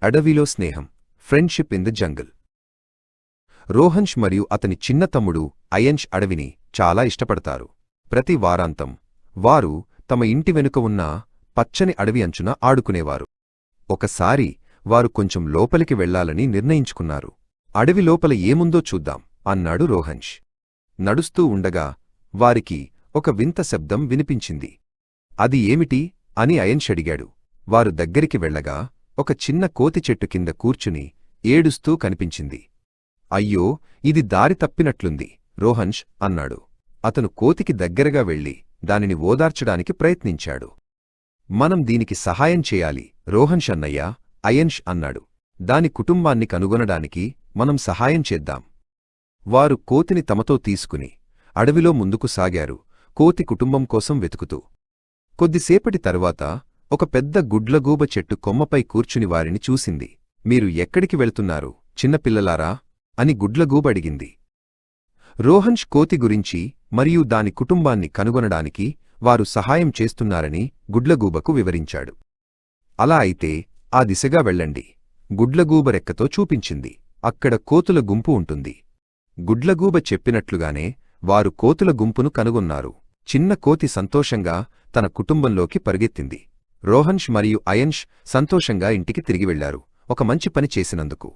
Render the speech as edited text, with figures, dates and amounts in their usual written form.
అడవిలో స్నేహం, friendship in the jungle. రోహన్ష్ మరియు అతని చిన్న తమ్ముడు అయన్ష్ అడవిని చాలా ఇష్టపడతారు. ప్రతి వారాంతం వారు తమ ఇంటి వెనుక ఉన్న పచ్చని అడవి అంచున ఆడుకునేవారు. ఒకసారి వారు కొంచెం లోపలికి వెళ్లాలని నిర్ణయించుకున్నారు. అడవి లోపల ఏముందో చూద్దాం అన్నాడు రోహన్ష్. నడుస్తూ ఉండగా వారికి ఒక వింత శబ్దం వినిపించింది. అది ఏమిటి అని అయన్ష్ అడిగాడు. వారు దగ్గరికి వెళ్లగా ఒక చిన్న కోతి చెట్టు కింద కూర్చుని ఏడుస్తూ కనిపించింది. అయ్యో, ఇది దారి తప్పినట్లుంది రోహన్ష్ అన్నాడు. అతను కోతికి దగ్గరగా వెళ్లి దానిని ఓదార్చడానికి ప్రయత్నించాడు. మనం దీనికి సహాయం చేయాలి రోహన్ష్ అన్నయ్య, అయన్ష్ అన్నాడు. దాని కుటుంబాన్ని కనుగొనడానికి మనం సహాయం చేద్దాం. వారు కోతిని తమతో తీసుకుని అడవిలో ముందుకు సాగారు, కోతి కుటుంబం కోసం వెతుకుతూ. కొద్దిసేపటి తరువాత ఒక పెద్ద గుడ్లగూబ చెట్టు కొమ్మపై కూర్చుని వారిని చూసింది. మీరు ఎక్కడికి వెళ్తున్నారు చిన్నపిల్లలారా అని గుడ్లగూబ అడిగింది. రోహన్ష్ కోతి గురించి మరియు దాని కుటుంబాన్ని కనుగొనడానికి వారు సహాయం చేస్తున్నారని గుడ్లగూబకు వివరించాడు. అలా అయితే ఆ దిశగా వెళ్ళండి, గుడ్లగూబ రెక్కతో చూపించింది. అక్కడ కోతుల గుంపు ఉంటుంది. గుడ్లగూబ చెప్పినట్లుగానే వారు కోతుల గుంపును కనుగొన్నారు. చిన్న కోతి సంతోషంగా తన కుటుంబంలోకి పరిగెత్తింది. రోహన్ష్ మరియు అయన్ష్ సంతోషంగా ఇంటికి తిరిగి వెళ్లారు, ఒక మంచి పని చేసినందుకు.